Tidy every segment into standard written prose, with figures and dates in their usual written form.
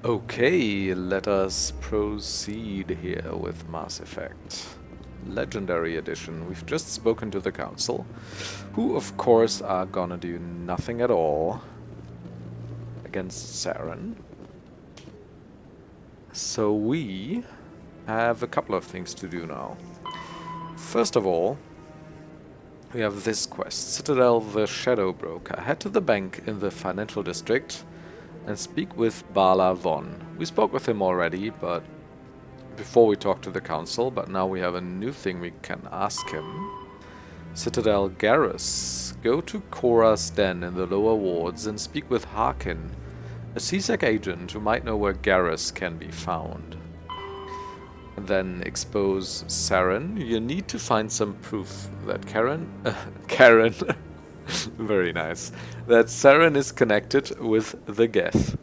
Okay, let us proceed here with Mass Effect. Legendary Edition. We've just spoken to the Council, who of course are gonna do nothing at all against Saren. So we have a couple of things to do now. First of all, we have this quest. Citadel the Shadow Broker. Head to the bank in the financial district and speak with Barla Von. We spoke with him already, but before we talk to the council, but now we have a new thing we can ask him. Citadel Garrus. Go to Cora's den in the lower wards and speak with Harkin, a CSEC agent who might know where Garrus can be found. And then expose Saren. You need to find some proof that Karen, very nice, that Saren is connected with the Geth.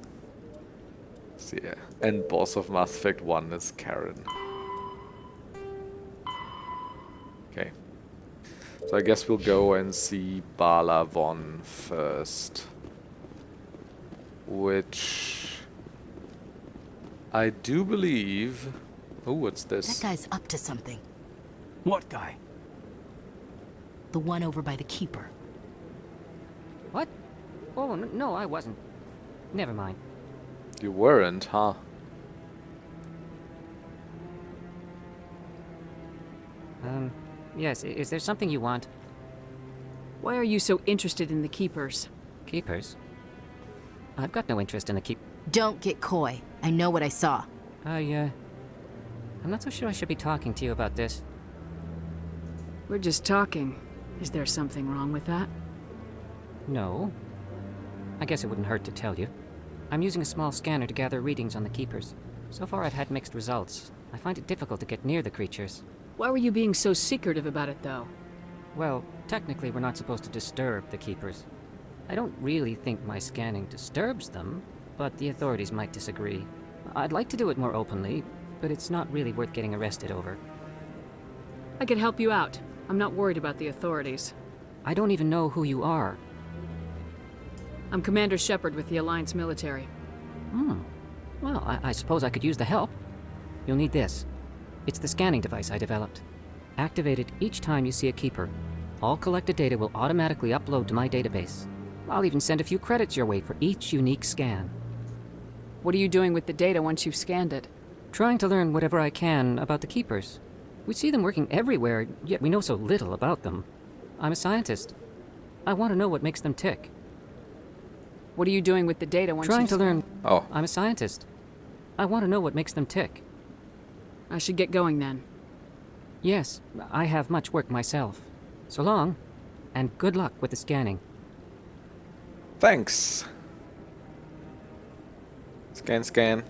So yeah, and boss of Mass Effect 1 is Karen. Okay. So I guess we'll go and see Barla Von first. Which I do believe... Oh, what's this? That guy's up to something. What guy? The one over by the Keeper. What? Oh, no, I wasn't. Never mind. You weren't, huh? Yes, is there something you want? Why are you so interested in the Keepers? Keepers? I've got no interest in the Don't get coy. I know what I saw. I'm not so sure I should be talking to you about this. We're just talking. Is there something wrong with that? No. I guess it wouldn't hurt to tell you. I'm using a small scanner to gather readings on the Keepers. So far I've had mixed results. I find it difficult to get near the creatures. Why were you being so secretive about it, though? Well, technically we're not supposed to disturb the Keepers. I don't really think my scanning disturbs them, but the authorities might disagree. I'd like to do it more openly, but it's not really worth getting arrested over. I could help you out. I'm not worried about the authorities. I don't even know who you are. I'm Commander Shepard with the Alliance military. Well, I suppose I could use the help. You'll need this. It's the scanning device I developed. Activate it each time you see a Keeper. All collected data will automatically upload to my database. I'll even send a few credits your way for each unique scan. What are you doing with the data once you've scanned it? Trying to learn whatever I can about the Keepers. We see them working everywhere, yet we know so little about them. I'm a scientist. I want to know what makes them tick. What are you doing with the data once Trying to learn... Oh. I'm a scientist. I want to know what makes them tick. I should get going then. Yes, I have much work myself. So long, and good luck with the scanning. Thanks. Scan.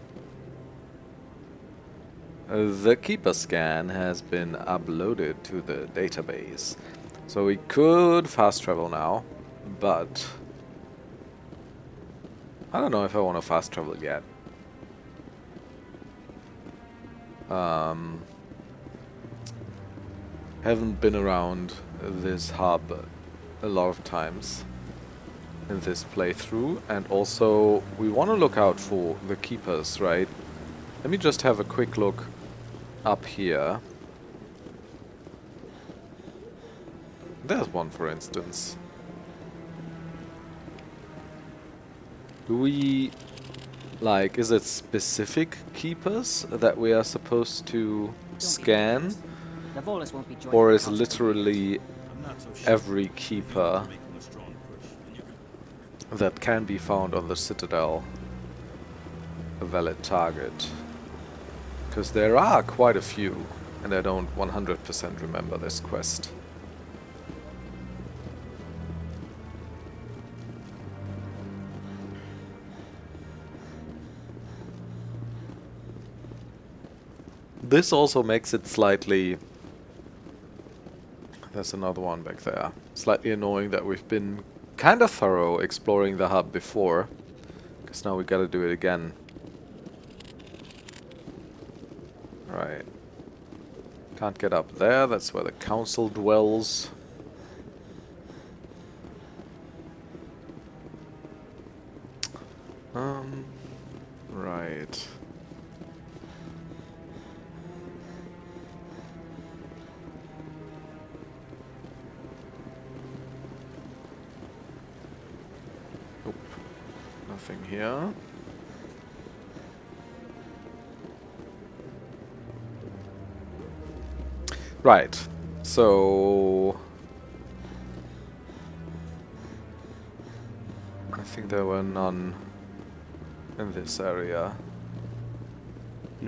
The Keeper scan has been uploaded to the database. So we could fast travel now, but I don't know if I want to fast travel yet. Haven't been around this hub a lot of times in this playthrough, and also we want to look out for the Keepers, right? Let me just have a quick look up here. There's one, for instance. Do we... like, is it specific Keepers that we are supposed to scan? Or is literally every Keeper that can be found on the Citadel a valid target? Because there are quite a few, and I don't 100% remember this quest. This also makes it slightly... There's another one back there. Slightly annoying that we've been kind of thorough exploring the hub before, because now we gotta do it again. Right. Can't get up there, that's where the council dwells. Right. Right. Nope. Nothing here. Right. So I think there were none in this area.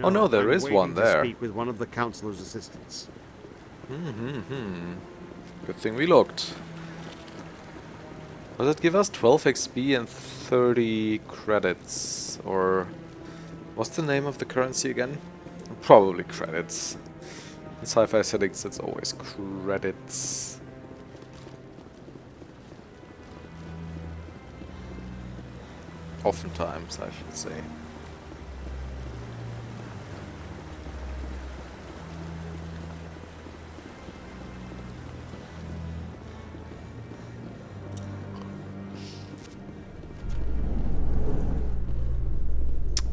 Oh no, there is one there. Speak with one of the councilor's assistants. Good thing we looked. Does it give us 12 XP and 30 credits? Or what's the name of the currency again? Probably credits. In sci-fi settings, it's always credits. Oftentimes, I should say.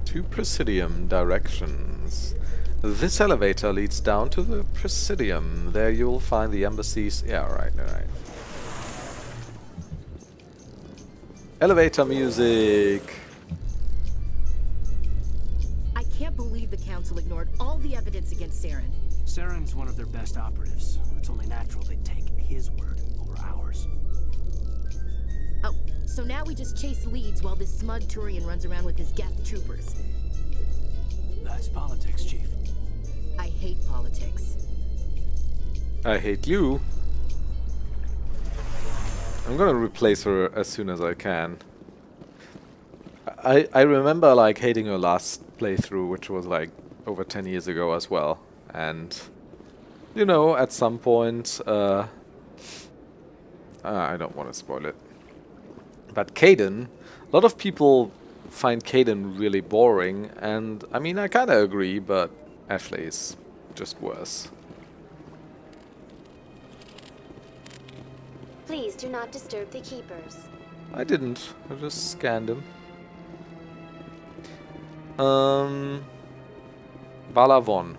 To Presidium directions. This elevator leads down to the Presidium. There you will find the embassies. Yeah, right. Elevator music. I can't believe the Council ignored all the evidence against Saren. Saren's one of their best operatives. It's only natural they'd take his word over ours. Oh, so now we just chase leads while this smug Turian runs around with his Geth troopers. That's politics, Chief. I hate politics. I hate you. I'm gonna replace her as soon as I can. I remember like hating her last playthrough, which was like over 10 years ago as well. And you know, at some point, I don't want to spoil it. But Kaidan, a lot of people find Kaidan really boring, and I mean I kinda agree, but Ashley is just worse. Please do not disturb the keepers. I didn't. I just scanned him. Barla Von.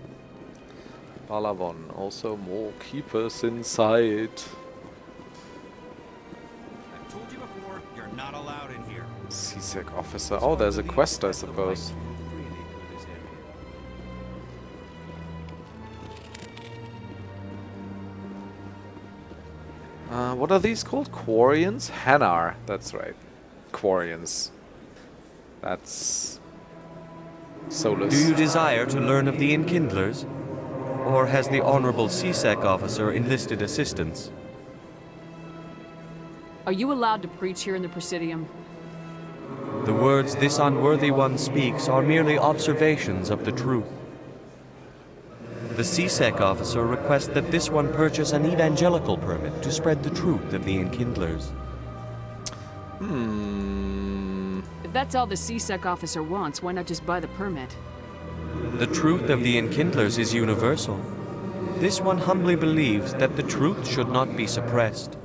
Also more keepers in sight. I've told you before, you're not allowed in here. CSEC officer. Oh, there's a quest, I suppose. What are these called? Quarians? Hanar. That's right. Quarians. That's soulless. Do you desire to learn of the Enkindlers? Or has the Honorable CSEC officer enlisted assistance? Are you allowed to preach here in the Presidium? The words this unworthy one speaks are merely observations of the truth. The CSEC officer requests that this one purchase an evangelical permit to spread the truth of the Enkindlers. If that's all the CSEC officer wants, why not just buy the permit? The truth of the Enkindlers is universal. This one humbly believes that the truth should not be suppressed.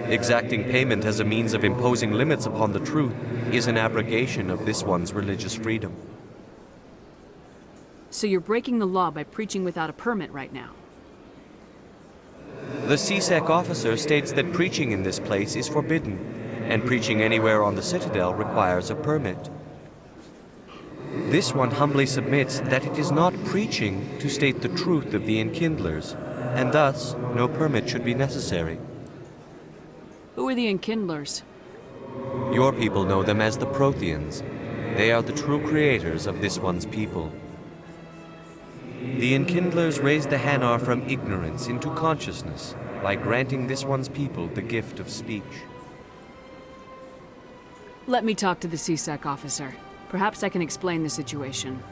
Exacting payment as a means of imposing limits upon the truth is an abrogation of this one's religious freedom. So you're breaking the law by preaching without a permit right now? The CSEC officer states that preaching in this place is forbidden, and preaching anywhere on the Citadel requires a permit. This one humbly submits that it is not preaching to state the truth of the Enkindlers, and thus no permit should be necessary. Who are the Enkindlers? Your people know them as the Protheans. They are the true creators of this one's people. The Enkindlers raised the Hanar from ignorance into consciousness by granting this one's people the gift of speech. Let me talk to the CSEC officer. Perhaps I can explain the situation.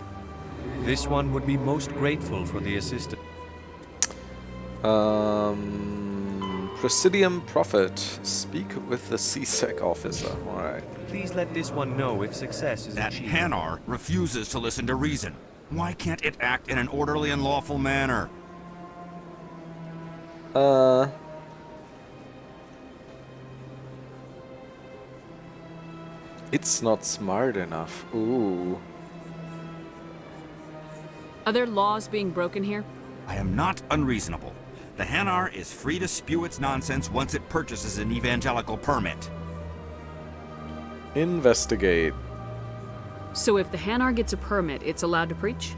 This one would be most grateful for the assistance. Presidium Prophet. Speak with the CSEC officer. Alright. Please let this one know if success is That achieved. Hanar refuses to listen to reason. Why can't it act in an orderly and lawful manner? It's not smart enough. Ooh. Are there laws being broken here? I am not unreasonable. The Hanar is free to spew its nonsense once it purchases an evangelical permit. Investigate. So if the Hanar gets a permit, it's allowed to preach?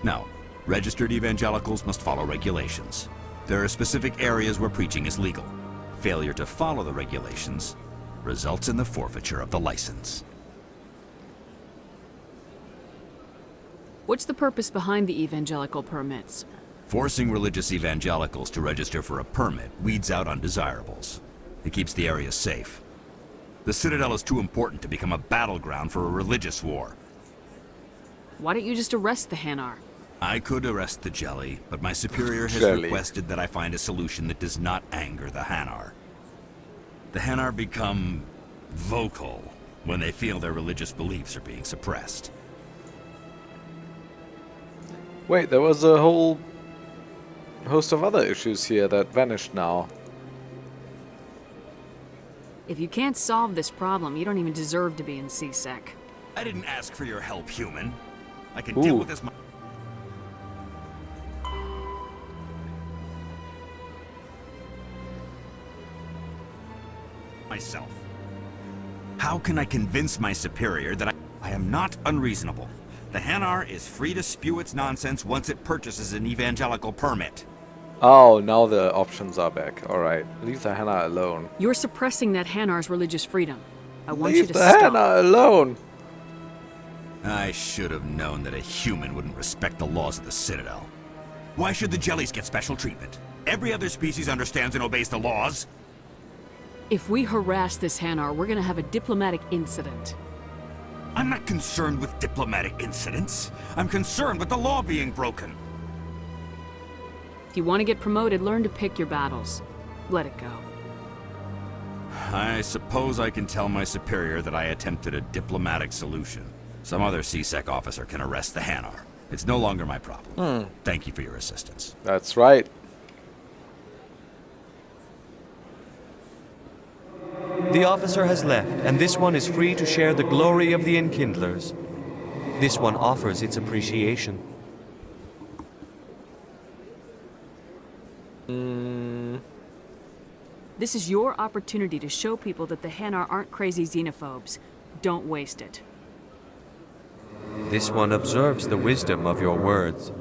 No. Registered evangelicals must follow regulations. There are specific areas where preaching is legal. Failure to follow the regulations results in the forfeiture of the license. What's the purpose behind the evangelical permits? Forcing religious evangelicals to register for a permit weeds out undesirables. It keeps the area safe. The Citadel is too important to become a battleground for a religious war. Why don't you just arrest the Hanar? I could arrest the Jelly, but my superior has Jelly. requested that I find a solution that does not anger the Hanar. The Hanar become vocal when they feel their religious beliefs are being suppressed. Wait, there was a whole host of other issues here that vanished now. If you can't solve this problem, you don't even deserve to be in CSEC. I didn't ask for your help, human. I can deal with this myself. How can I convince my superior that I am not unreasonable? The Hanar is free to spew its nonsense once it purchases an evangelical permit. Oh, now the options are back. Alright. Leave the Hanar alone. You're suppressing that Hanar's religious freedom. I want Leave you to the stop. Hanar alone! I should have known that a human wouldn't respect the laws of the Citadel. Why should the Jellies get special treatment? Every other species understands and obeys the laws. If we harass this Hanar, we're gonna have a diplomatic incident. I'm not concerned with diplomatic incidents. I'm concerned with the law being broken. If you want to get promoted, learn to pick your battles. Let it go. I suppose I can tell my superior that I attempted a diplomatic solution. Some other CSEC officer can arrest the Hanar. It's no longer my problem. Thank you for your assistance. That's right. The officer has left, and this one is free to share the glory of the Enkindlers. This one offers its appreciation. This is your opportunity to show people that the Hanar aren't crazy xenophobes. Don't waste it. This one observes the wisdom of your words.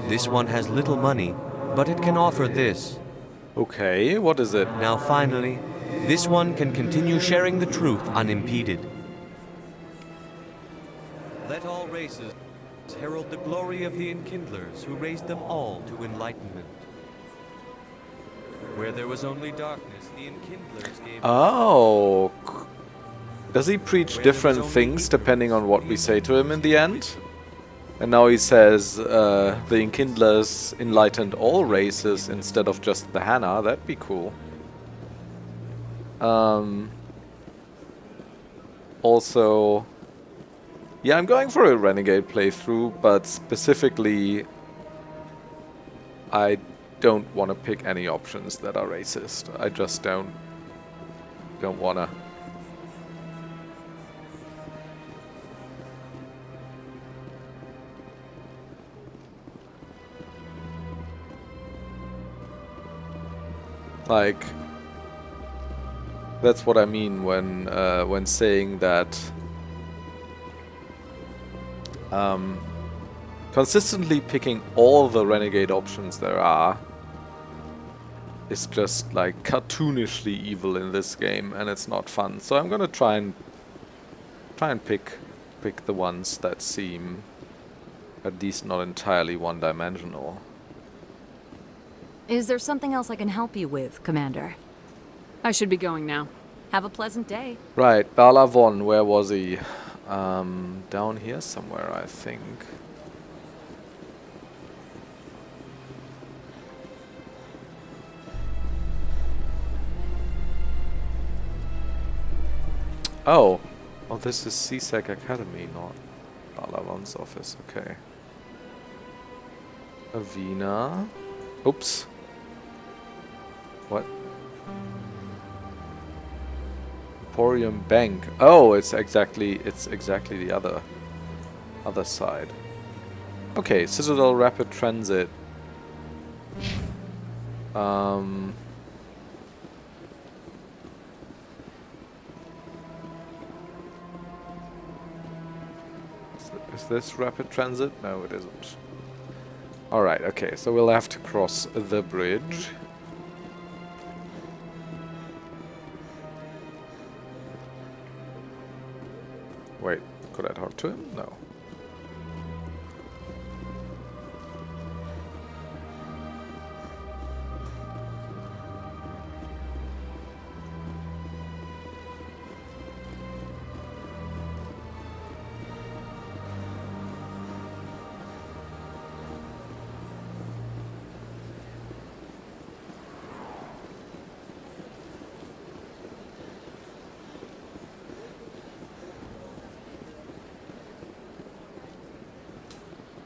This one has little money, but it can offer this. Okay, what is it? Now finally, this one can continue sharing the truth unimpeded. Let all races herald the glory of the Enkindlers who raised them all to enlightenment. Where there was only darkness, the Enkindlers gave... Oh. Does he preach different things depending on what we say to him in the end? And now he says the Enkindlers enlightened all races instead of just the Hanar. That'd be cool. Also, yeah, I'm going for a Renegade playthrough, but specifically, I don't want to pick any options that are racist. I just don't wanna. Like, that's what I mean when saying that consistently picking all the Renegade options there are is just like cartoonishly evil in this game, and it's not fun. So I'm gonna try and pick the ones that seem at least not entirely one-dimensional. Is there something else I can help you with, Commander? I should be going now. Have a pleasant day. Right, Barla Von, where was he? Down here somewhere, I think. Oh, this is CSEC Academy, not Barla Von's office. Okay. Avina. Oops. What? Emporium Bank. Oh, it's exactly the other side. Okay, Citadel Rapid Transit. Is this Rapid Transit? No, it isn't. Alright, okay, so we'll have to cross the bridge. Wait, could I talk to him? No.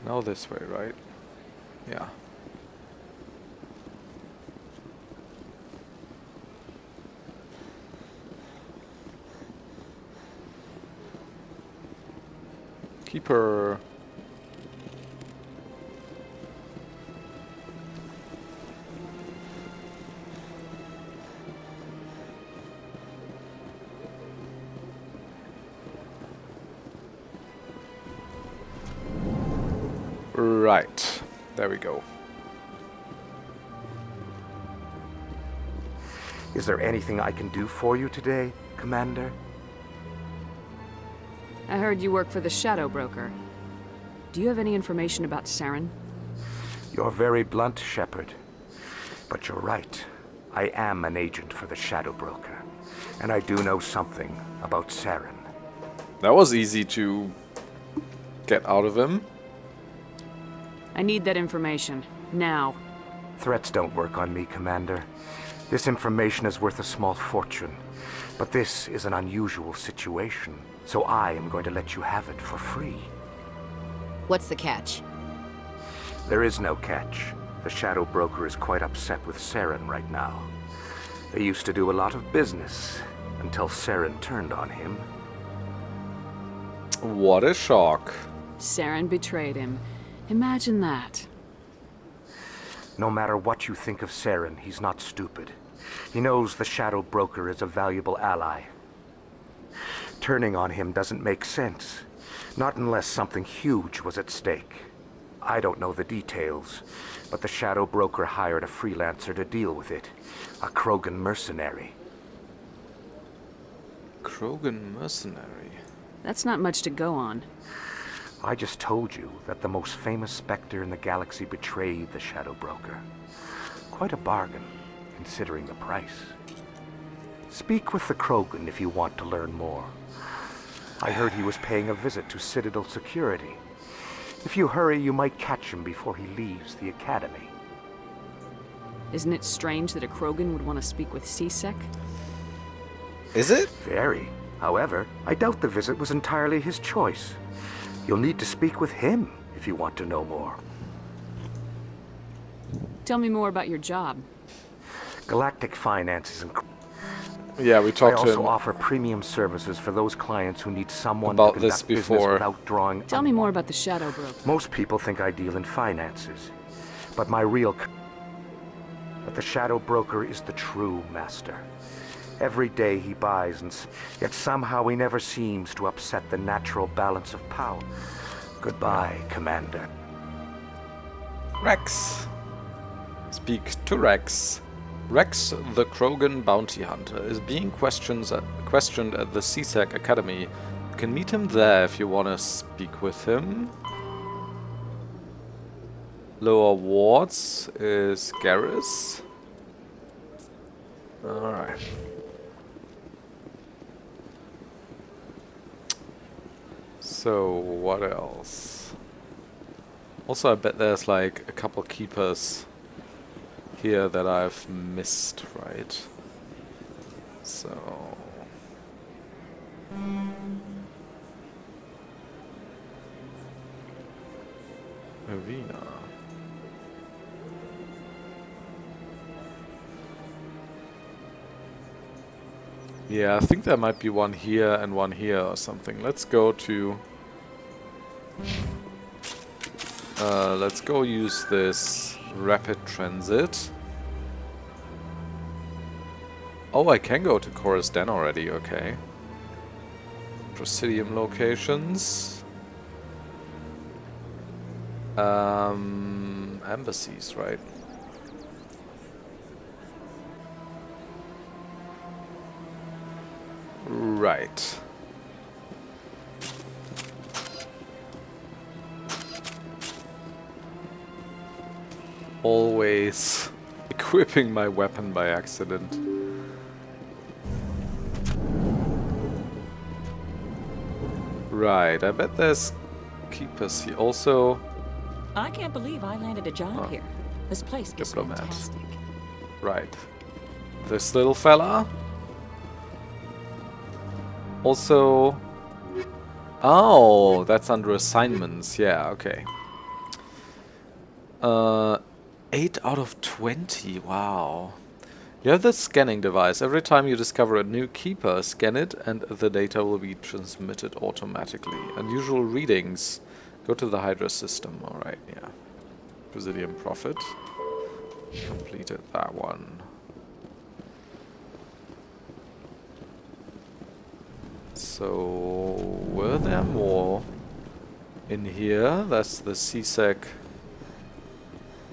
Now this way, right? Yeah. Keeper. Right, there we go. Is there anything I can do for you today, Commander? I heard you work for the Shadow Broker. Do you have any information about Saren? You're very blunt, Shepard. But you're right. I am an agent for the Shadow Broker. And I do know something about Saren. That was easy to get out of him. I need that information. Now. Threats don't work on me, Commander. This information is worth a small fortune. But this is an unusual situation, so I am going to let you have it for free. What's the catch? There is no catch. The Shadow Broker is quite upset with Saren right now. They used to do a lot of business, until Saren turned on him. What a shock. Saren betrayed him. Imagine that. No matter what you think of Saren, he's not stupid. He knows the Shadow Broker is a valuable ally. Turning on him doesn't make sense. Not unless something huge was at stake. I don't know the details, but the Shadow Broker hired a freelancer to deal with it. A Krogan mercenary. Krogan mercenary? That's not much to go on. I just told you that the most famous Spectre in the galaxy betrayed the Shadow Broker. Quite a bargain, considering the price. Speak with the Krogan if you want to learn more. I heard he was paying a visit to Citadel security. If you hurry, you might catch him before he leaves the Academy. Isn't it strange that a Krogan would want to speak with C-Sec? Is it? Very. However, I doubt the visit was entirely his choice. You'll need to speak with him if you want to know more. Tell me more about your job. Galactic Finance is Yeah, we talked to him. I also offer premium services for those clients who need someone about to this conduct business before. without drawing. Tell me more about the Shadow Broker. Most people think I deal in finances, but the Shadow Broker is the true master. Every day he buys, yet somehow he never seems to upset the natural balance of power. Goodbye, Commander. Wrex. Speak to Wrex. Wrex, the Krogan bounty hunter, is being questioned at the C-Sec Academy. You can meet him there if you want to speak with him. Lower wards is Garrus. Alright. So, what else? Also, I bet there's like a couple keepers here that I've missed, right? So... Arena. Yeah, I think there might be one here and one here or something. Let's go to... let's go use this rapid transit. Oh, I can go to Chorus Den already, okay. Presidium locations. Embassies, right? Right. Always equipping my weapon by accident. Right, I bet there's keepers here. Also, I can't believe I landed a job here. This place diplomat. is fantastic. Right. This little fella. Also... Oh, that's under assignments. Yeah, okay. 8 out of 20. Wow. You have the scanning device. Every time you discover a new keeper, scan it and the data will be transmitted automatically. Unusual readings. Go to the Hydra system. Alright, yeah. Presidium Prophet. Completed that one. So, were there more in here? That's the CSEC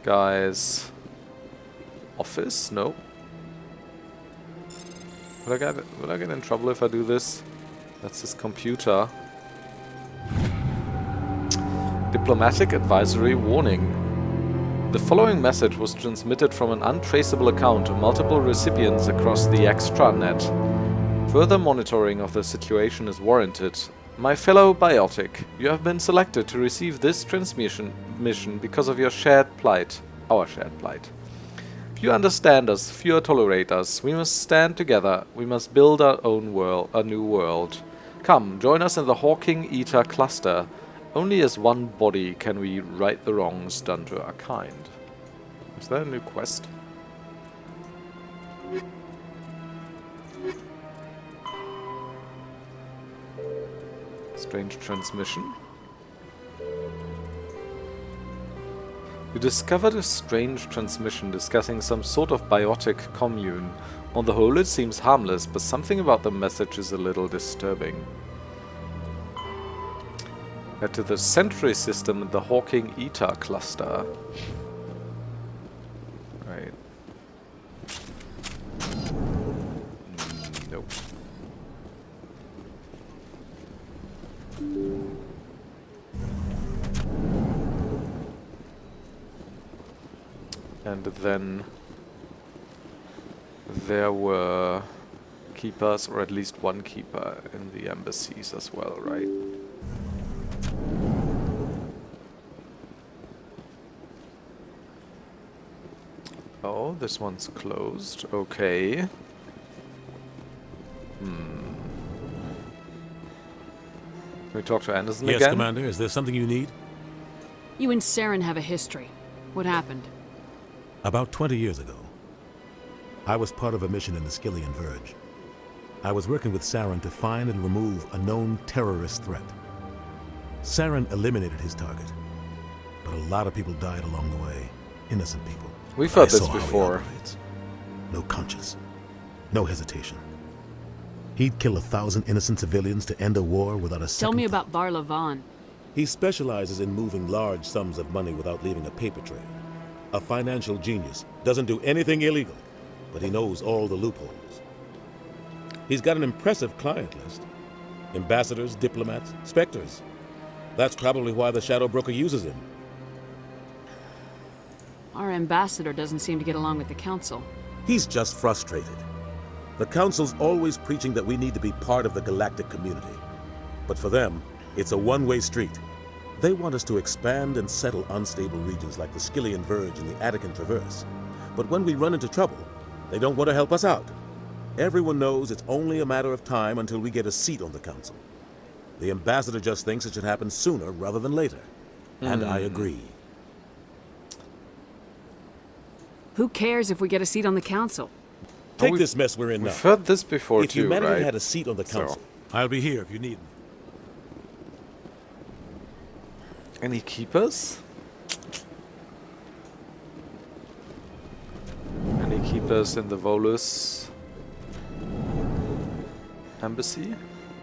guy's office? Nope. Will I get in trouble if I do this? That's his computer. Diplomatic advisory warning. The following message was transmitted from an untraceable account to multiple recipients across the extranet. Further monitoring of the situation is warranted. My fellow biotic, you have been selected to receive this transmission mission because of your shared plight. Our shared plight. Few understand us, fewer tolerate us. We must stand together. We must build our own world, a new world. Come, join us in the Hawking Eater cluster. Only as one body can we right the wrongs done to our kind. Is that a new quest? Strange transmission. You discovered a strange transmission discussing some sort of biotic commune. On the whole, it seems harmless, but something about the message is a little disturbing. Head to the Sentry system in the Hawking Eater cluster. Right. Nope. And then there were keepers, or at least one keeper in the embassies as well, right? Oh, this one's closed. Okay. Can we talk to Anderson again? Yes, Commander. Is there something you need? You and Saren have a history. What happened? About 20 years ago, I was part of a mission in the Skillian Verge. I was working with Saren to find and remove a known terrorist threat. Saren eliminated his target, but a lot of people died along the way. Innocent people. We've heard this before. No conscience. No hesitation. He'd kill 1,000 innocent civilians to end a war without a second Tell me about Barla Vaughn. He specializes in moving large sums of money without leaving a paper trail. A financial genius. Doesn't do anything illegal, but he knows all the loopholes. He's got an impressive client list. Ambassadors, diplomats, specters. That's probably why the Shadow Broker uses him. Our ambassador doesn't seem to get along with the Council. He's just frustrated. The Council's always preaching that we need to be part of the galactic community. But for them, it's a one-way street. They want us to expand and settle unstable regions like the Skillian Verge and the Attican Traverse. But when we run into trouble, they don't want to help us out. Everyone knows it's only a matter of time until we get a seat on the Council. The ambassador just thinks it should happen sooner rather than later. And I agree. Who cares if we get a seat on the Council? Take this mess we're in now. We've heard this before if too, humanity right? had a seat on the council, I'll be here if you need me. Any keepers? Any keepers in the Volus embassy?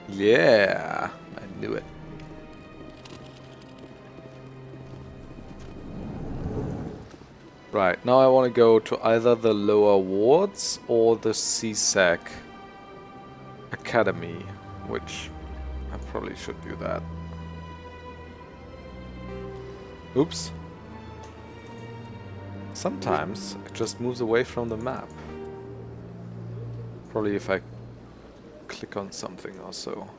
Yeah, I knew it. Right, now I want to go to either the lower wards or the CSAC Academy, which I probably should do that. Oops. Sometimes it just moves away from the map. Probably if I click on something or so.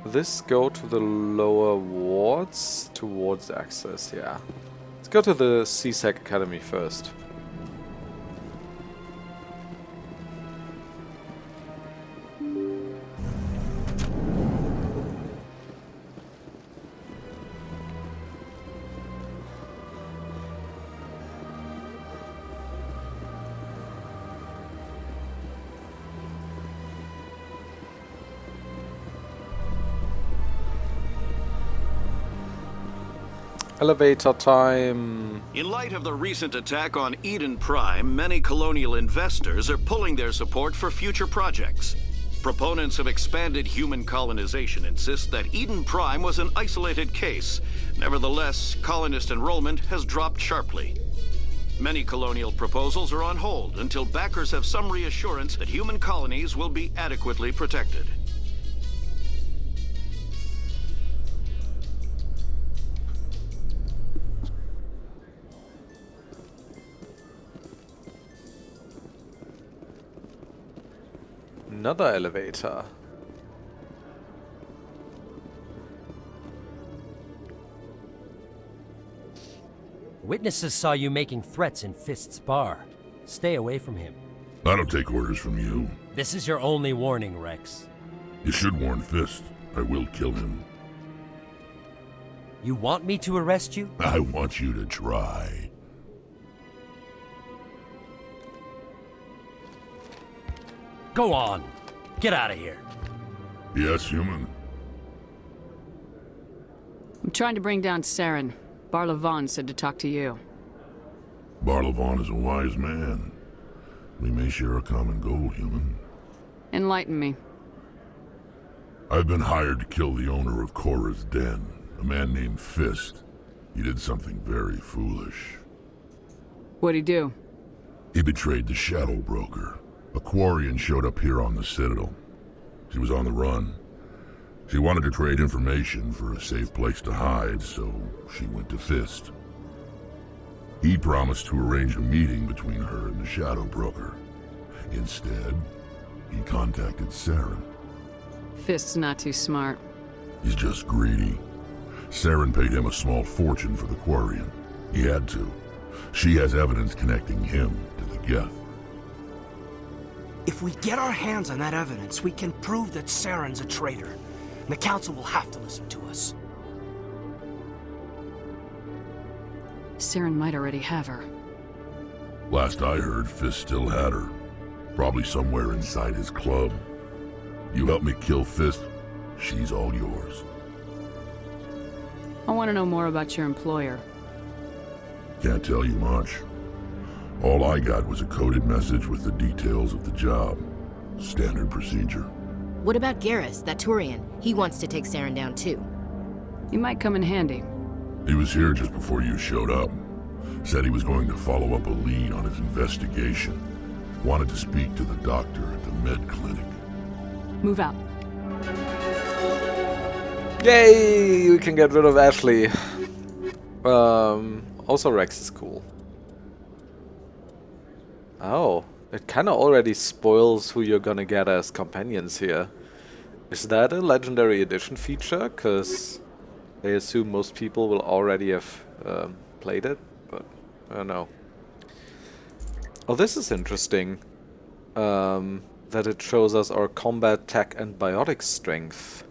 This go to the lower wards towards access, yeah. Let's go to the CSAC Academy first. Elevator time. In light of the recent attack on Eden Prime, many colonial investors are pulling their support for future projects. Proponents of expanded human colonization insist that Eden Prime was an isolated case. Nevertheless, colonist enrollment has dropped sharply. Many colonial proposals are on hold until backers have some reassurance that human colonies will be adequately protected. Another elevator. Witnesses saw you making threats in Fist's bar. Stay away from him. I don't take orders from you. This is your only warning, Wrex. You should warn Fist. I will kill him. You want me to arrest you? I want you to try. Go on. Get out of here. Yes, human. I'm trying to bring down Saren. Barla Vaughn said to talk to you. Barla Vaughn is a wise man. We may share a common goal, human. Enlighten me. I've been hired to kill the owner of Korra's Den, a man named Fist. He did something very foolish. What'd he do? He betrayed the Shadow Broker. A Quarian showed up here on the Citadel. She was on the run. She wanted to trade information for a safe place to hide, so she went to Fist. He promised to arrange a meeting between her and the Shadow Broker. Instead, he contacted Saren. Fist's not too smart. He's just greedy. Saren paid him a small fortune for the Quarian. He had to. She has evidence connecting him to the Geth. If we get our hands on that evidence, we can prove that Saren's a traitor. And the Council will have to listen to us. Saren might already have her. Last I heard, Fist still had her. Probably somewhere inside his club. You help me kill Fist, she's all yours. I want to know more about your employer. Can't tell you much. All I got was a coded message with the details of the job. Standard procedure. What about Garrus, that Turian? He wants to take Saren down too. He might come in handy. He was here just before you showed up. Said he was going to follow up a lead on his investigation. Wanted to speak to the doctor at the med clinic. Move out. Yay! We can get rid of Ashley. Also Wrex is cool. Oh, it kinda already spoils who you're gonna get as companions here. Is that a Legendary Edition feature? Cause they assume most people will already have played it, but I don't know. Oh, this is interesting. That it shows us our combat, tech, and biotic strength.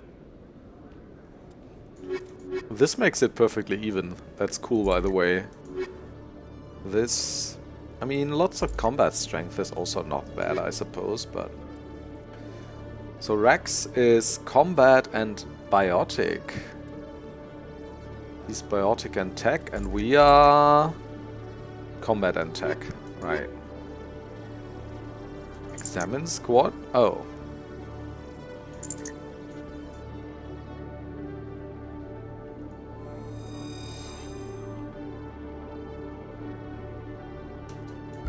This makes it perfectly even. That's cool, by the way. This I mean, lots of combat strength is also not bad, I suppose, but... So Wrex is combat and biotic. He's biotic and tech, and we are... combat and tech. Right. Examine squad? Oh.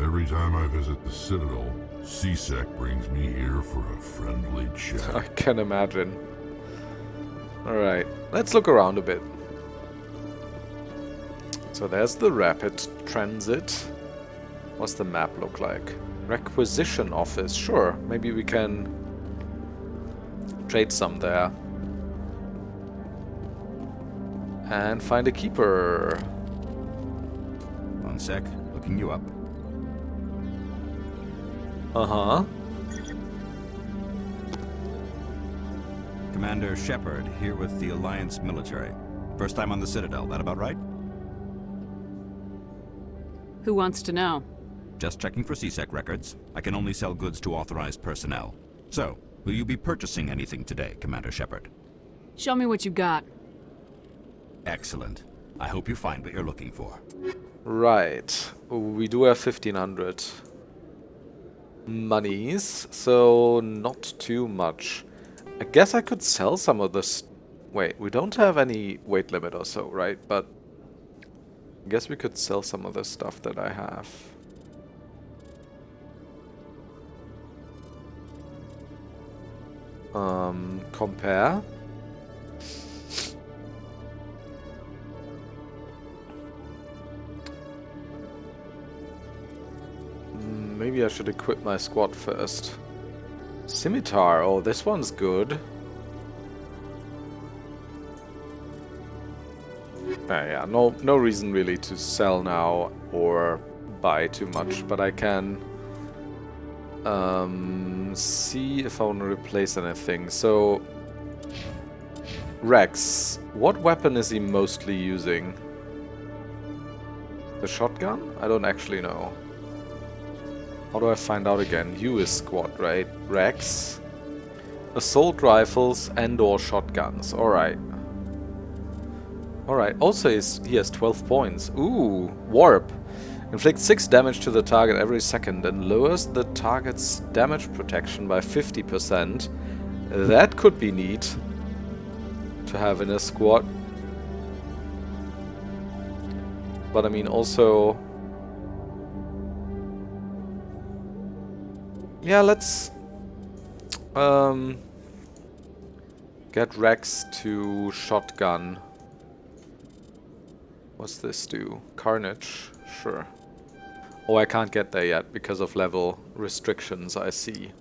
Every time I visit the Citadel, C-Sec brings me here for a friendly chat. I can imagine. Alright, let's look around a bit. So there's the rapid transit. What's the map look like? Requisition office, sure. Maybe we can trade some there. And find a keeper. One sec, looking you up. Uh-huh. Commander Shepard, here with the Alliance military. First time on the Citadel, that about right? Who wants to know? Just checking for C-Sec records. I can only sell goods to authorized personnel. So, will you be purchasing anything today, Commander Shepard? Show me what you got. Excellent. I hope you find what you're looking for. Right. We do have 1500 monies, so not too much. I guess I could sell some of this. Wait, we don't have any weight limit or so, right? But I guess we could sell some of the stuff that I have. Compare. Maybe I should equip my squad first. Scimitar, oh, this one's good. Yeah, no reason really to sell now or buy too much, but I can see if I want to replace anything. So, Wrex, what weapon is he mostly using? The shotgun? I don't actually know. How do I find out again? You is squad, right? Wrex. Assault rifles and/or shotguns. Alright. Alright. Also, he has 12 points. Ooh, warp. Inflicts 6 damage to the target every second and lowers the target's damage protection by 50%. That could be neat to have in a squad. But I mean, also... Yeah, let's get Wrex to shotgun. What's this do? Carnage? Sure. Oh, I can't get there yet because of level restrictions, I see.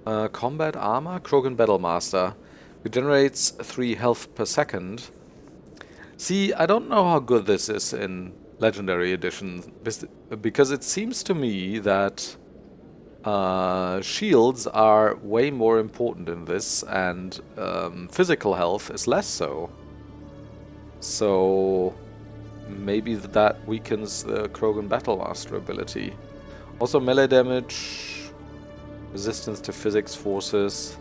Combat armor? Krogan Battlemaster. Regenerates 3 health per second. See, I don't know how good this is in Legendary Edition, because it seems to me that shields are way more important in this, and physical health is less so. So maybe that weakens the Krogan Battlemaster ability. Also melee damage, resistance to physics forces.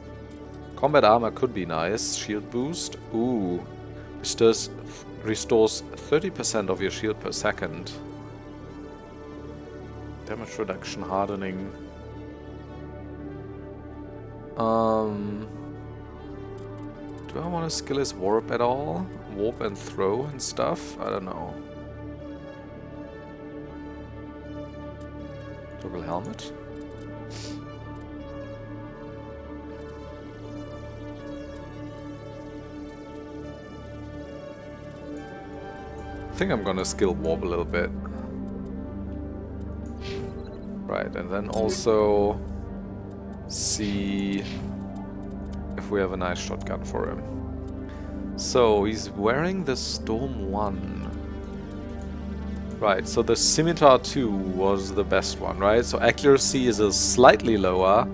Combat armor could be nice. Shield boost. Ooh. Restores 30% of your shield per second. Damage reduction, hardening. Do I want to skill his warp at all? Warp and throw and stuff? I don't know. Toggle helmet. I think I'm gonna skill warp a little bit. Right, and then also see if we have a nice shotgun for him. So he's wearing the Storm 1. Right, so the Scimitar 2 was the best one, right? So accuracy is a slightly lower,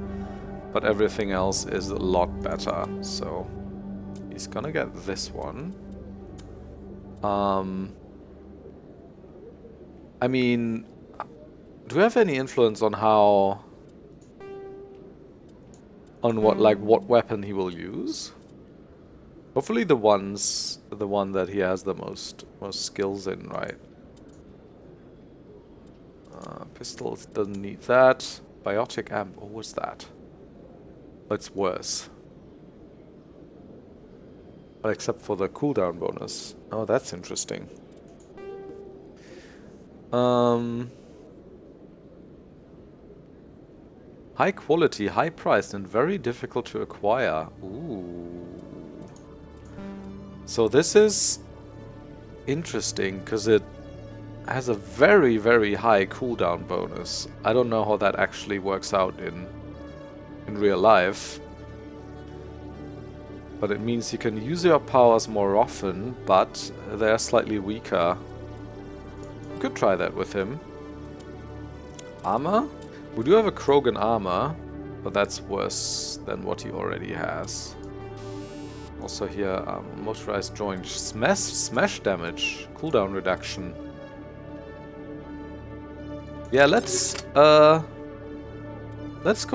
but everything else is a lot better. So he's gonna get this one. I mean, Do we have any influence on how... on what weapon he will use? Hopefully the one that he has the most skills in, right? Pistols doesn't need that. Biotic amp, what was that? That's worse. But except for the cooldown bonus. Oh, that's interesting. High quality, high priced, and very difficult to acquire. Ooh. So this is interesting because it has a very, very high cooldown bonus. I don't know how that actually works out in real life. But it means you can use your powers more often, but they're slightly weaker. Could try that with him. Armor? We do have a Krogan armor, but that's worse than what he already has. Also here, motorized joint, smash damage, cooldown reduction. Yeah, let's go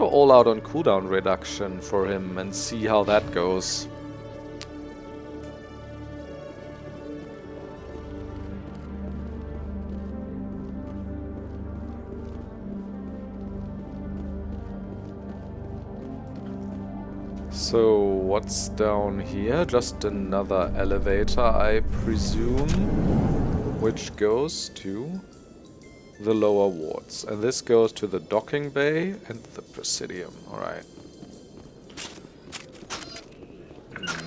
all out on cooldown reduction for him and see how that goes. So, what's down here? Just another elevator, I presume, which goes to the lower wards. And this goes to the docking bay and the Presidium. Alright.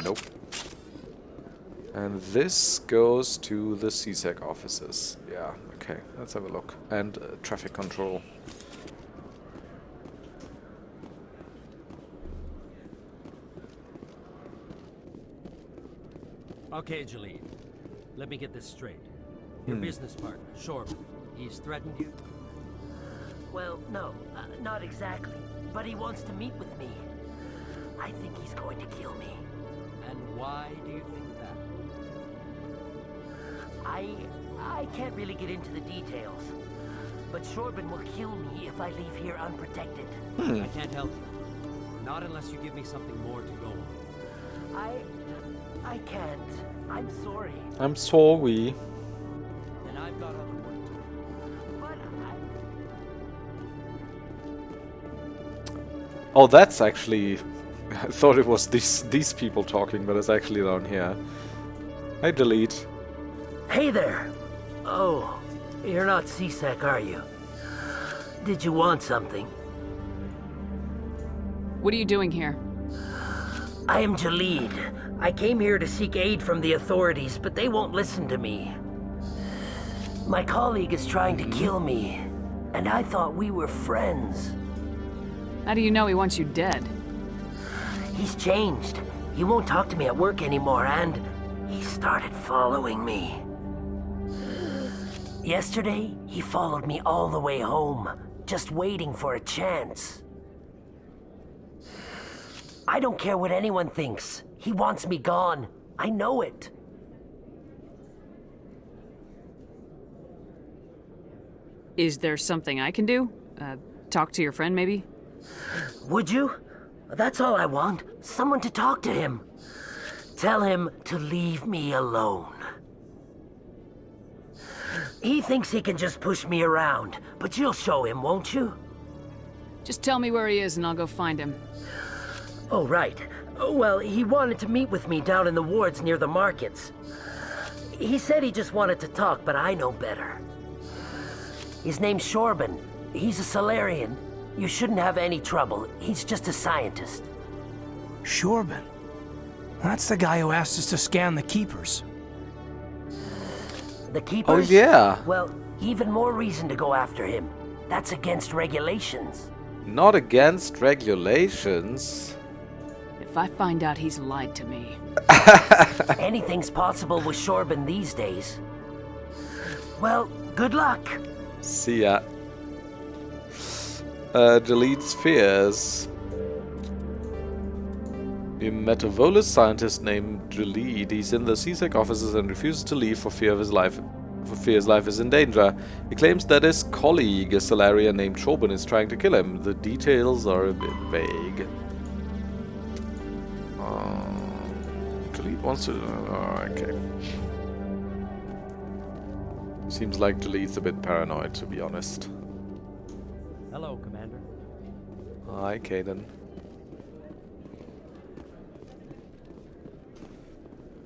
Nope. And this goes to the CSEC offices. Yeah, okay, let's have a look. And traffic control. Okay, Jalid. Let me get this straight. Your business partner, Shorb, he's threatened you? Well, no, not exactly. But he wants to meet with me. I think he's going to kill me. And why do you think that? I can't really get into the details. But Shorban will kill me if I leave here unprotected. I can't help you. Not unless you give me something more to go on. I can't. I'm sorry. I'm sorry. Then I've got other work to do. But Oh, that's actually... I thought it was these people talking, but it's actually down here. Hey, delete. Hey there. Oh, you're not CSEC, are you? Did you want something? What are you doing here? I am Jalid. I came here to seek aid from the authorities, but they won't listen to me. My colleague is trying to kill me, and I thought we were friends. How do you know he wants you dead? He's changed. He won't talk to me at work anymore, and he started following me. Yesterday, he followed me all the way home, just waiting for a chance. I don't care what anyone thinks. He wants me gone. I know it. Is there something I can do? Talk to your friend, maybe? Would you? That's all I want. Someone to talk to him. Tell him to leave me alone. He thinks he can just push me around, but you'll show him, won't you? Just tell me where he is and I'll go find him. Oh, right. Well, he wanted to meet with me down in the wards near the markets. He said he just wanted to talk, but I know better. His name's Shorban. He's a Solarian. You shouldn't have any trouble. He's just a scientist. Shorban? That's the guy who asked us to scan the Keepers. The Keepers? Oh, yeah. Well, even more reason to go after him. That's against regulations. Not against regulations. If I find out he's lied to me... Anything's possible with Shorban these days. Well, good luck. See ya. Delete spheres. You met a Volus scientist named Jalid. He's in the CSEC offices and refuses to leave for fear of his life. for fear his life is in danger. He claims that his colleague, a Solarian named Shorbin, is trying to kill him. The details are a bit vague. Delete wants to... okay. Seems like Delete's a bit paranoid, to be honest. Hello, Commander. Hi, Caden.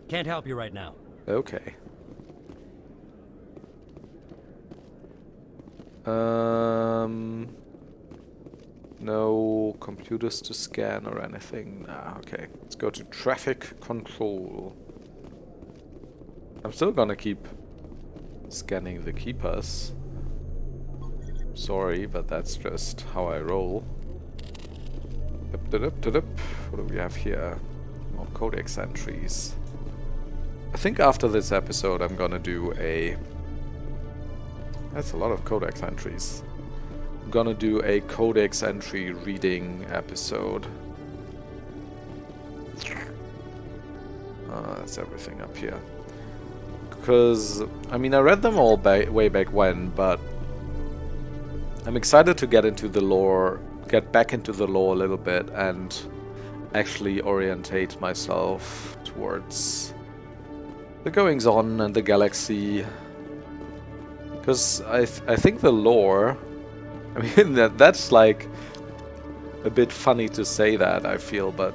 Can't help you right now. Okay. No computers to scan or anything. Nah, okay. Let's go to traffic control. I'm still gonna keep scanning the keepers. Sorry, but that's just how I roll. What do we have here? More codex entries. I think after this episode I'm gonna do a... That's a lot of codex entries. I'm gonna do a codex entry reading episode. That's everything up here. Because, I mean, I read them all way back when, but I'm excited to get into the lore, get back into the lore a little bit and actually orientate myself towards the goings-on and the galaxy. Because I think the lore, I mean, that's like a bit funny to say that, I feel, but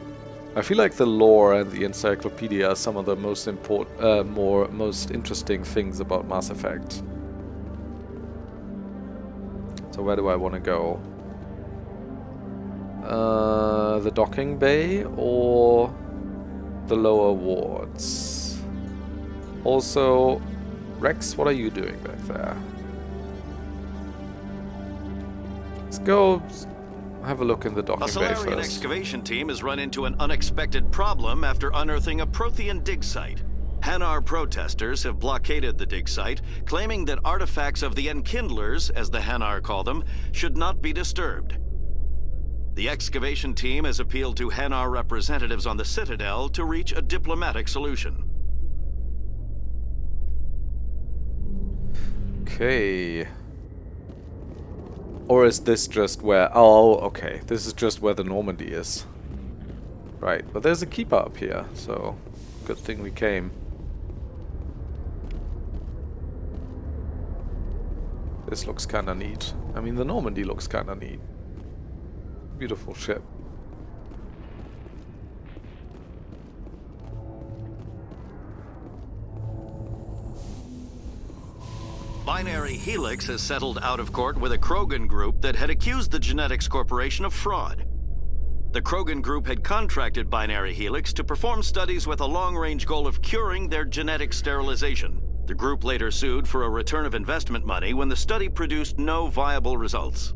I feel like the lore and the encyclopedia are some of the most most interesting things about Mass Effect. So where do I want to go? The docking bay or the lower wards? Also, Wrex, what are you doing back there? Let's go have a look in the docking bay first. A Solarian excavation team has run into an unexpected problem after unearthing a Prothean dig site. Hanar protesters have blockaded the dig site, claiming that artifacts of the Enkindlers, as the Hanar call them, should not be disturbed. The excavation team has appealed to Hanar representatives on the Citadel to reach a diplomatic solution. Okay. Or is this just where... Oh, okay. This is just where the Normandy is. Right, but there's a keeper up here, so good thing we came. This looks kinda neat. I mean, the Normandy looks kinda neat. Beautiful ship. Binary Helix has settled out of court with a Krogan group that had accused the Genetics Corporation of fraud. The Krogan group had contracted Binary Helix to perform studies with a long-range goal of curing their genetic sterilization. The group later sued for a return of investment money when the study produced no viable results.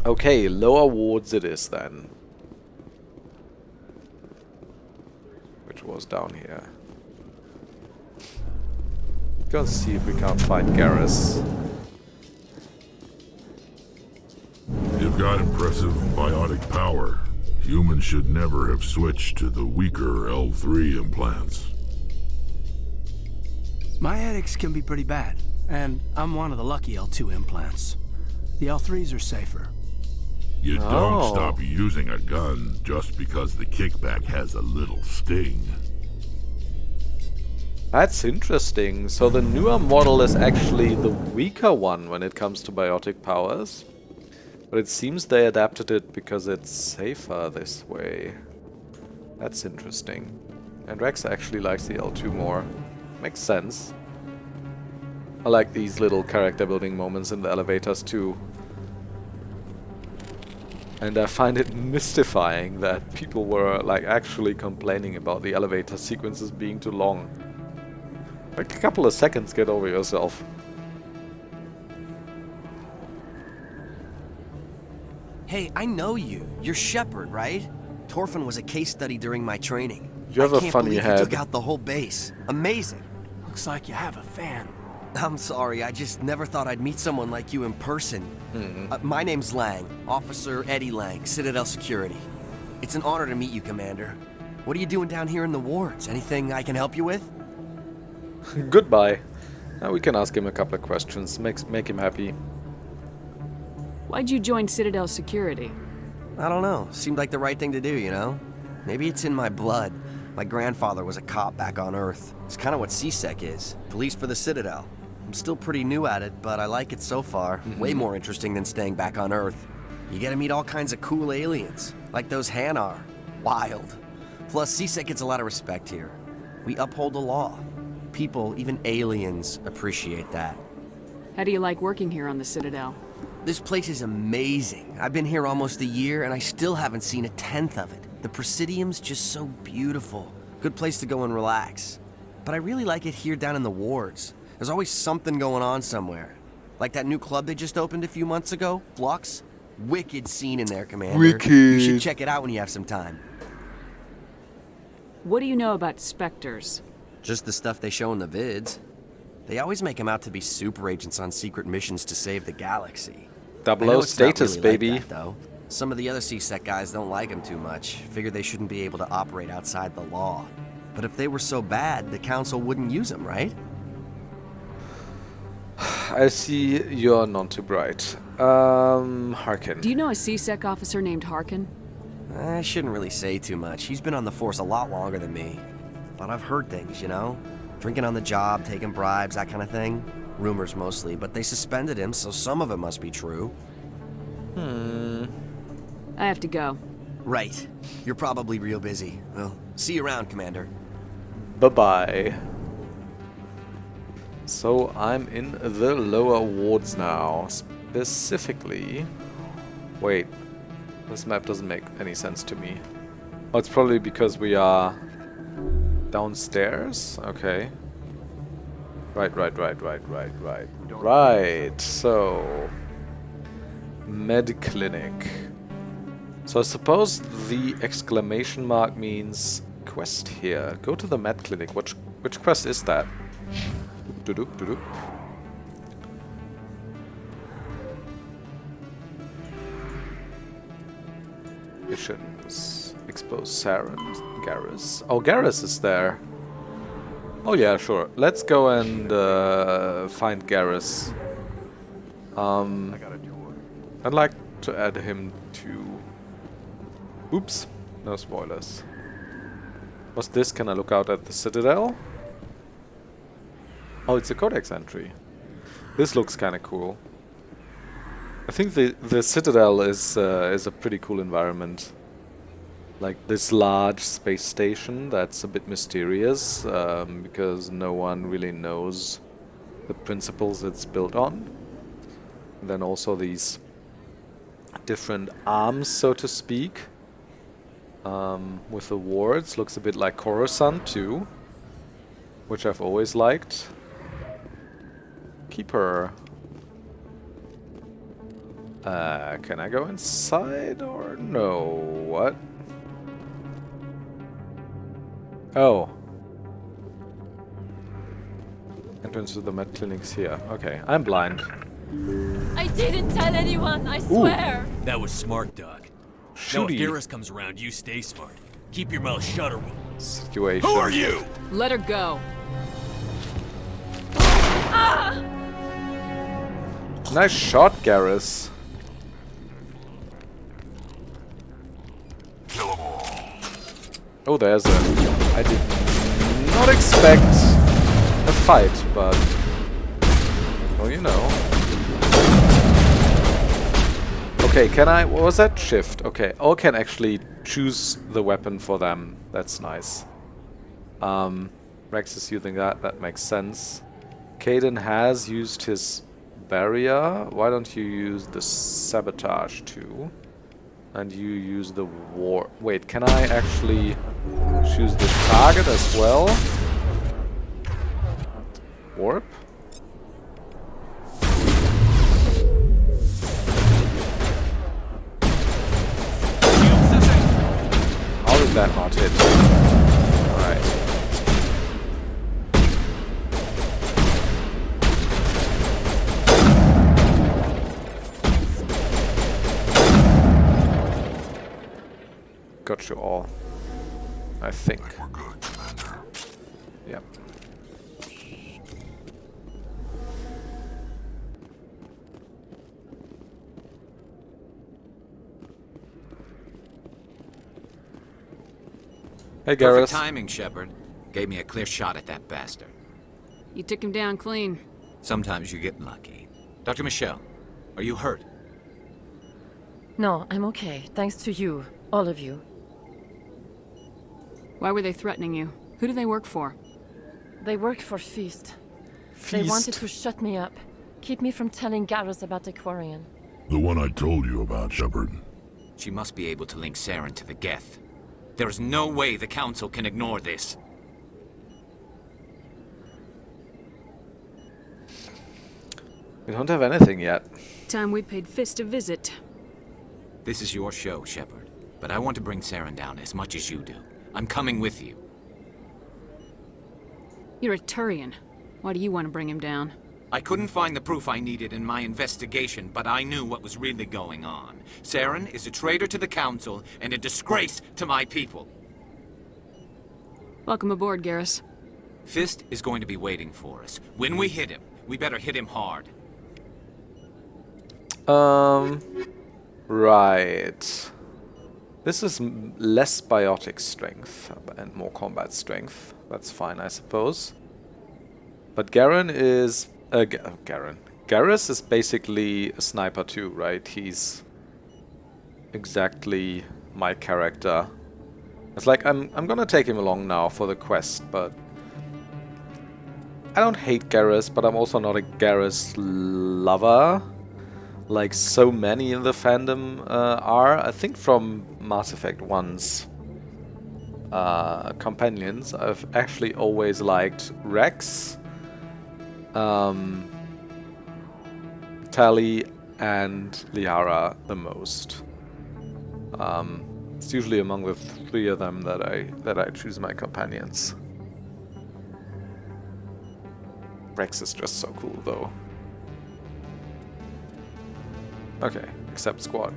Okay, lower wards it is then. Which was down here. Go and see if we can't find Garrus. You've got impressive biotic power. Humans should never have switched to the weaker L3 implants. My headaches can be pretty bad, and I'm one of the lucky L2 implants. The L3s are safer. You don't stop using a gun just because the kickback has a little sting. That's interesting. So the newer model is actually the weaker one when it comes to biotic powers. But it seems they adapted it because it's safer this way. That's interesting. And Wrex actually likes the L2 more. Makes sense. I like these little character building moments in the elevators too. And I find it mystifying that people were like actually complaining about the elevator sequences being too long. Like a couple of seconds, get over yourself. Hey, I know you. You're Shepard, right? Torfin was a case study during my training. You have a funny head. I can't believe you took head. out the whole base. Amazing. Looks like you have a fan. I'm sorry, I just never thought I'd meet someone like you in person. My name's Lang, Officer Eddie Lang, Citadel Security. It's an honor to meet you, Commander. What are you doing down here in the wards? Anything I can help you with? Goodbye. Now we can ask him a couple of questions. Make him happy. Why'd you join Citadel security? I don't know. Seemed like the right thing to do, you know? Maybe it's in my blood. My grandfather was a cop back on Earth. It's kind of what CSEC is. Police for the Citadel. I'm still pretty new at it, but I like it so far. Way more interesting than staying back on Earth. You get to meet all kinds of cool aliens, like those Hanar. Wild. Plus, CSEC gets a lot of respect here. We uphold the law. People, even aliens, appreciate that. How do you like working here on the Citadel? This place is amazing. I've been here almost a year, and I still haven't seen a tenth of it. The Presidium's just so beautiful. Good place to go and relax. But I really like it here down in the wards. There's always something going on somewhere. Like that new club they just opened a few months ago, Flux. Wicked scene in there, Commander. Wicked. You should check it out when you have some time. What do you know about Spectres? Just the stuff they show in the vids. They always make them out to be super agents on secret missions to save the galaxy. Double O status, really baby. like that, though. Some of the other CSEC guys don't like them too much. Figure they shouldn't be able to operate outside the law. But if they were so bad, the Council wouldn't use them, right? I see you're not too bright. Harkin. Do you know a CSEC officer named Harkin? I shouldn't really say too much. He's been on the force a lot longer than me. But I've heard things, you know? Drinking on the job, taking bribes, that kind of thing. Rumors mostly, but they suspended him, so some of it must be true. I have to go. Right. You're probably real busy. Well, see you around, Commander. Bye-bye. So I'm in the lower wards now. Specifically... Wait. This map doesn't make any sense to me. Oh, it's probably because we are downstairs? Okay. Right. Right, so... Med Clinic. So I suppose the exclamation mark means quest here. Go to the Med Clinic. Which quest is that? Doop. Missions. Expose Saren, Garrus. Oh, Garrus is there. Oh yeah, sure. Let's go and find Garrus. I'd like to add him to... Oops, no spoilers. What's this? Can I look out at the Citadel? Oh, it's a codex entry. This looks kind of cool. I think the Citadel is a pretty cool environment. Like this large space station that's a bit mysterious because no one really knows the principles it's built on. And then also these different arms, so to speak, with the wards. Looks a bit like Coruscant too, which I've always liked. Keeper. Can I go inside or no? What? Oh. Entrance to the med clinics here. Okay, I'm blind. I didn't tell anyone, I swear. That was smart, Doc. Now if Garrus comes around, you stay smart. Keep your mouth shut or we'll... Situation. Who are you? Let her go. Ah! Nice shot, Garrus. Kill them all. Oh, there's a... I did not expect a fight, but... Well, you know. Okay, can I... What was that? Shift. Okay, I can actually choose the weapon for them. That's nice. Wrex is using that. That makes sense. Caden has used his barrier. Why don't you use the sabotage too? And you use the war... Wait, can I actually choose the target as well? Warp? How did that not hit? Alright. got you all. I think. We're good, Commander. Yep. Hey, Garrus. Perfect timing, Shepard. Gave me a clear shot at that bastard. You took him down clean. Sometimes you get lucky. Dr. Michelle, are you hurt? No, I'm okay. Thanks to you. All of you. Why were they threatening you? Who do they work for? They work for Feast. They wanted to shut me up. Keep me from telling Garrus about the Quarian. The one I told you about, Shepard. She must be able to link Saren to the Geth. There is no way the Council can ignore this. We don't have anything yet. Time we paid Fist a visit. This is your show, Shepard. But I want to bring Saren down as much as you do. I'm coming with you. You're a Turian. Why do you want to bring him down? I couldn't find the proof I needed in my investigation, but I knew what was really going on. Saren is a traitor to the Council and a disgrace to my people. Welcome aboard, Garrus. Fist is going to be waiting for us. When we hit him, we better hit him hard. Right. This is less biotic strength and more combat strength. That's fine, I suppose. But Garrus is basically a sniper too, right? He's exactly my character. It's like I'm gonna take him along now for the quest, but I don't hate Garrus, but I'm also not a Garrus lover, like so many in the fandom are. I think from Mass Effect 1's companions, I've actually always liked Wrex, Tali, and Liara the most. It's usually among the three of them that I choose my companions. Wrex is just so cool, though. Okay, accept squad.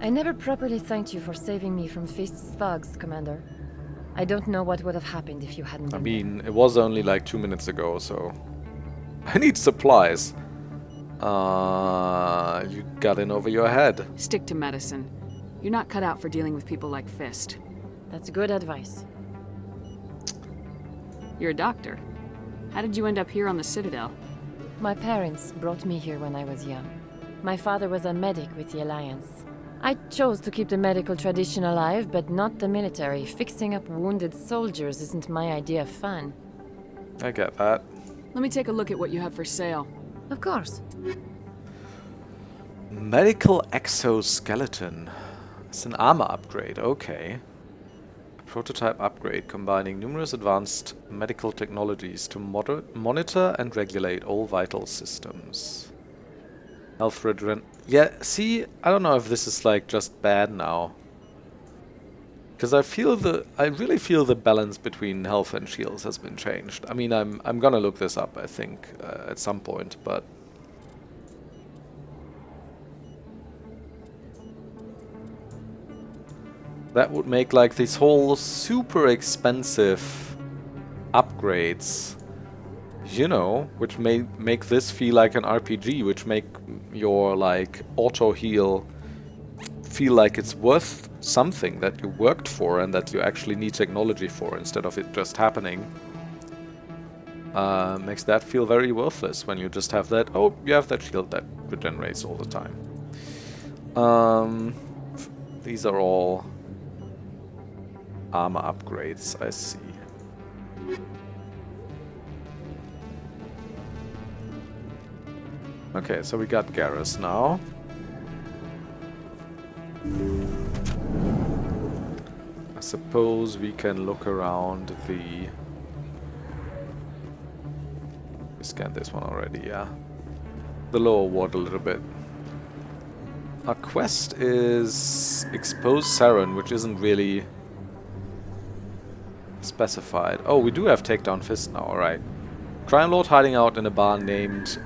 I never properly thanked you for saving me from Fist's thugs, Commander. I don't know what would have happened if you hadn't been there. It was only like 2 minutes ago, so... I need supplies. You got in over your head. Stick to medicine. You're not cut out for dealing with people like Fist. That's good advice. You're a doctor. How did you end up here on the Citadel? My parents brought me here when I was young. My father was a medic with the Alliance. I chose to keep the medical tradition alive, but not the military. Fixing up wounded soldiers isn't my idea of fun. I get that. Let me take a look at what you have for sale. Of course. Medical exoskeleton. It's an armor upgrade, okay. A prototype upgrade combining numerous advanced medical technologies to monitor and regulate all vital systems. Health regen... Yeah, see, I don't know if this is like just bad now. Because I really feel the balance between health and shields has been changed. I mean, I'm gonna look this up, I think, at some point, but... That would make like these whole super expensive upgrades, you know, which may make this feel like an RPG, which make your like auto heal feel like it's worth something that you worked for and that you actually need technology for instead of it just happening. Makes that feel very worthless when you just have that, oh, you have that shield that regenerates all the time. These are all armor upgrades, I see. Okay, so we got Garrus now. I suppose we can look around the... We scanned this one already, yeah. The lower ward a little bit. Our quest is expose Saren, which isn't really specified. Oh, we do have Takedown Fist now, alright. Crime Lord hiding out in a bar named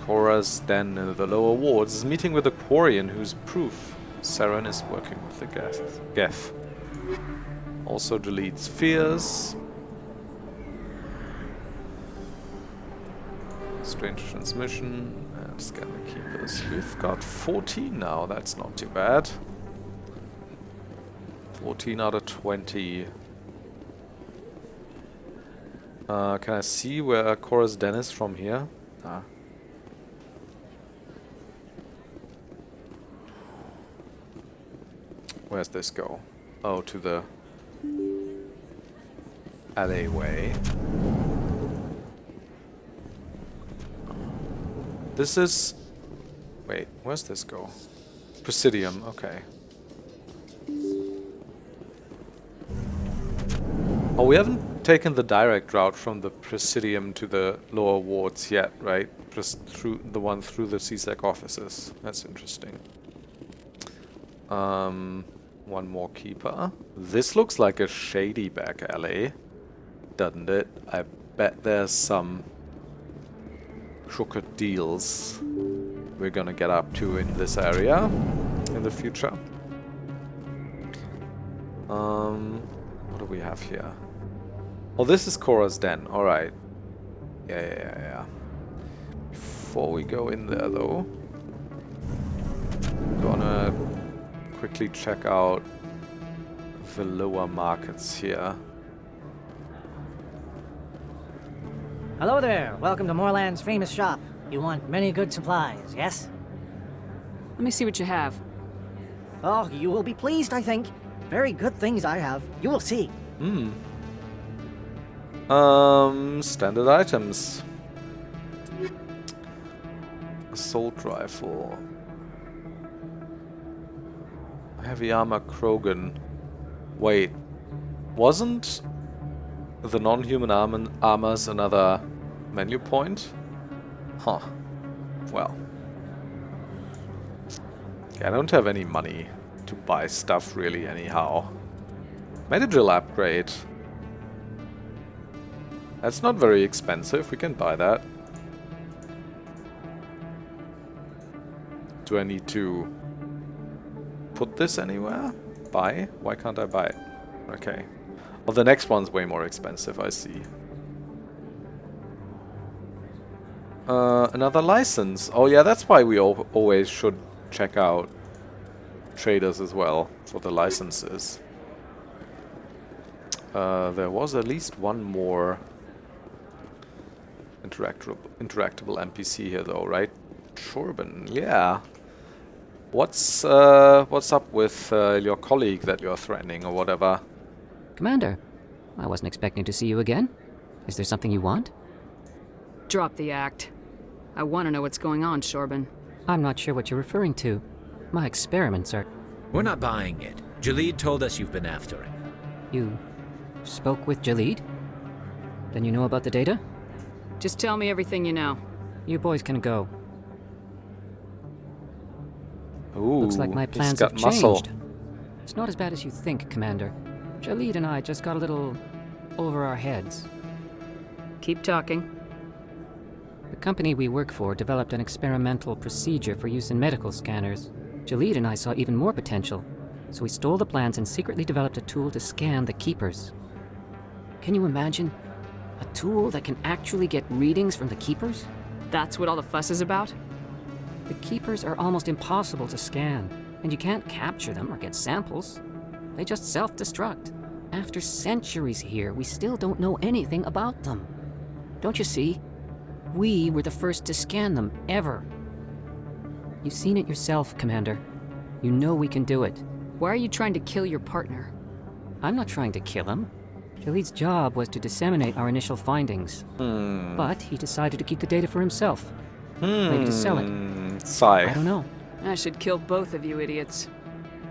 Cora's den in the lower wards is meeting with a Quarian whose proof Saren is working with the Geth. Also deletes fears. Strange transmission. And scan the keepers. We've got 14 now, that's not too bad. 14 out of 20. Can I see where Cora's den is from here? Ah. Where's this go? Oh, to the alleyway. This is... Wait, where's this go? Presidium, okay. Oh, we haven't taken the direct route from the Presidium to the lower wards yet, right? Just through the one through the CSEC offices. That's interesting. One more keeper. This looks like a shady back alley, doesn't it? I bet there's some crooked deals we're gonna get up to in this area in the future. What do we have here? Oh, this is Cora's den. Alright. Yeah. Before we go in there, though, I'm gonna quickly check out the lower markets here. Hello there. Welcome to Moorland's famous shop. You want many good supplies, yes? Let me see what you have. Oh, you will be pleased, I think. Very good things I have. You will see. Standard items. Assault rifle. Heavy armor Krogan. Wait. Wasn't the non-human armors another menu point? Huh. Well. I don't have any money to buy stuff really anyhow. Metadrill upgrade. That's not very expensive, we can buy that. Do I need to put this anywhere? Buy? Why can't I buy it? Okay. Well, the next one's way more expensive, I see. Another license. Oh yeah, that's why we always should check out traders as well for the licenses. There was at least one more interactable NPC here though, right? Shorban, yeah. What's up with your colleague that you're threatening or whatever? Commander, I wasn't expecting to see you again. Is there something you want? Drop the act. I want to know what's going on, Shorban. I'm not sure what you're referring to. My experiments are... We're not buying it. Jalid told us you've been after him. You spoke with Jalid? Then you know about the data? Just tell me everything you know. You boys can go. Ooh, looks like my plans have changed. It's not as bad as you think, Commander. Jalid and I just got a little over our heads. Keep talking. The company we work for developed an experimental procedure for use in medical scanners. Jalid and I saw even more potential, so we stole the plans and secretly developed a tool to scan the Keepers. Can you imagine? A tool that can actually get readings from the Keepers? That's what all the fuss is about? The Keepers are almost impossible to scan, and you can't capture them or get samples. They just self-destruct. After centuries here, we still don't know anything about them. Don't you see? We were the first to scan them, ever. You've seen it yourself, Commander. You know we can do it. Why are you trying to kill your partner? I'm not trying to kill him. Jalid's job was to disseminate our initial findings. But he decided to keep the data for himself. Maybe to sell it. Sigh. I don't know. I should kill both of you idiots.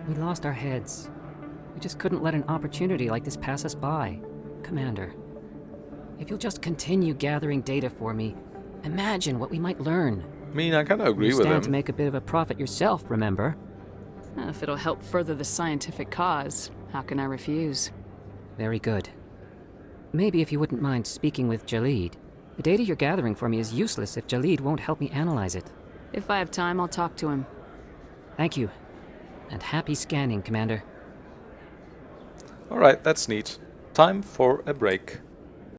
We lost our heads. We just couldn't let an opportunity like this pass us by. Commander, if you'll just continue gathering data for me, imagine what we might learn. I mean, I kind of agree you with him. stand to make a bit of a profit yourself, remember? If it'll help further the scientific cause, how can I refuse? Very good. Maybe if you wouldn't mind speaking with Jalid, The data you're gathering for me is useless if Jalid won't help me analyze it. If I have time, I'll talk to him. Thank you. And happy scanning, Commander. Alright, that's neat. Time for a break.